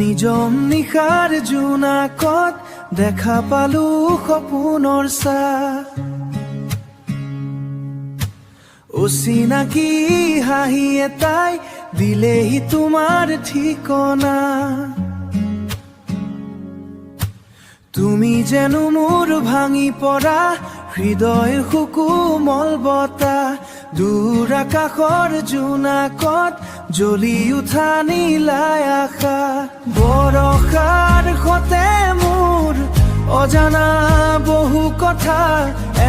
নিজম নিশাৰ জোনাকত দেখা পালো সপোনৰ ছাঁ। অচিনাকি হাঁহি এটাই দিলেহি তোমাৰ ঠিকনা। তুমি যেনো মোৰ ভাঙি পৰা হৃদয় সুকুমল বতাহ। দূৰ আকাশৰ জোনাকত জ্বলি উঠা নীলাই আশা। বৰষাৰ সতে মোৰ অজানা বহু কথা।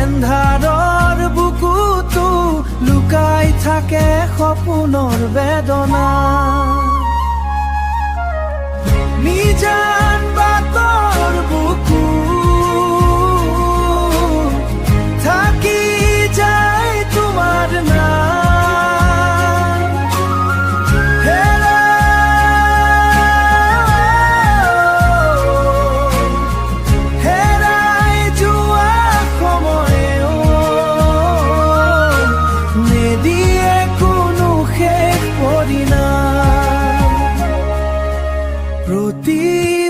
এন্ধাৰৰ বুকুতো লুকাই থাকে সপোনৰ বেদনা। নিজান বাটৰ বুকু থাকি যায় তোমাৰ নাম। হেৰাই যোৱা সময়েও নিদিয়ে কোনো শেষ পৰিণাম। প্ৰতি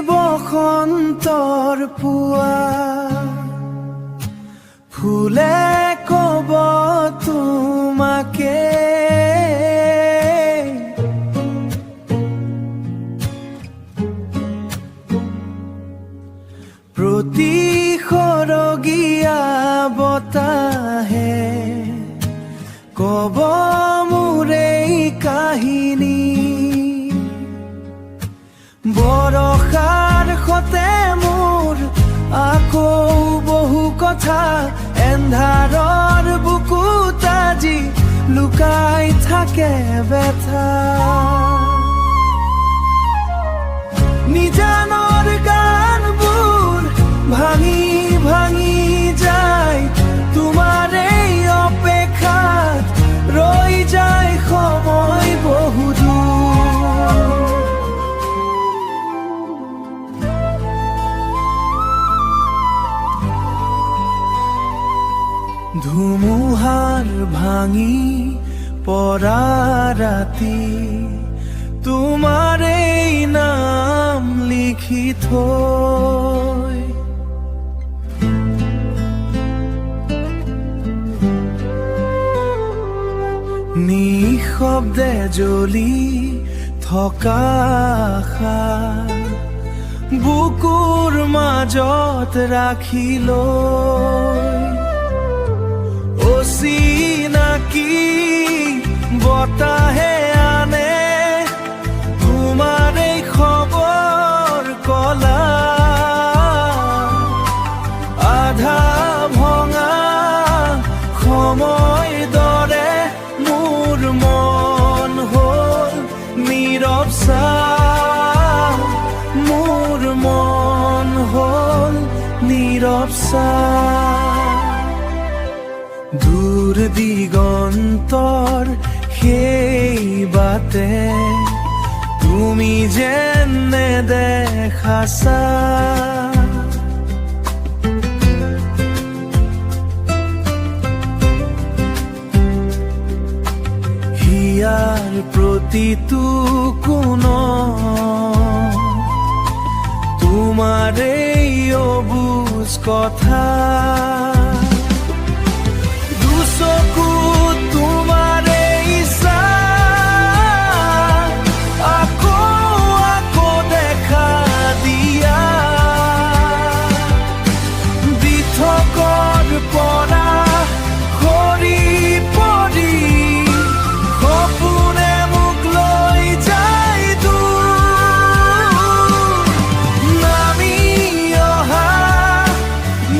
বসন্তৰ পুৱা ফুলে কব তোমাকে, প্ৰতি সৰগীয়া বতাহে কব মোৰ এই কাহিনী। বৰষাৰ সতে মোৰ আকৌ বহু কথা। এন্ধাৰৰ বুকুত আজি লুকাই থাকে ব্যথা। নিজানৰ গানবোৰ ভাঙি ভাঙি যায় তোমাৰ এই অপেক্ষাত। ৰৈ যায় সময় বহু দূৰ। ধুমুহাৰ ভাঙি পৰা ৰাতি তোমাৰ এই নাম লিখি থৈ। নিঃশব্দে জ্বলি থকা আশা বুকুৰ মাজত ৰাখি লৈ। অচিনাকি বতাহে আনে তোমাৰ এই খবৰ কলা। আধা ভঙা সময় দৰে মোৰ মন হ'ল নীৰৱ ছাঁ। মোৰ মন হ'ল নীৰৱ ছাঁ। দূৰ দিগন্তৰ সেই বাটে তুমি যেন নেদেখাছা। হিয়াৰ প্ৰতিটো কোণত তোমাৰ এই অবুজ কথা। চকুত তোমাৰ এই ছাঁ আকৌ আকৌ দেখা দিয়া। দিঠকৰ পৰা সৰি পৰি সপোনে মোক লৈ যায় দূৰ। নামি অহা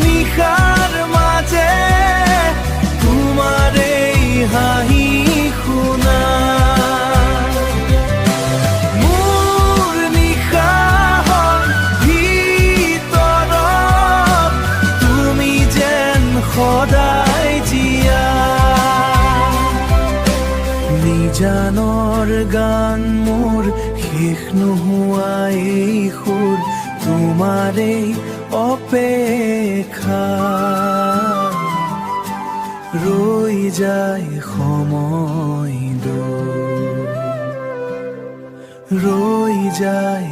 নিশাৰ মাজে হাঁহি শুনা। মোৰ নিশাহৰ ভিতৰত তুমি যেন সদায় জীয়া। নিজানৰ গান মোৰ শেষ নোহোৱা এই সুৰ তোমাৰ এই অপেক্ষা। ৰৈ যায় সময় দূৰ। ৰৈ যায়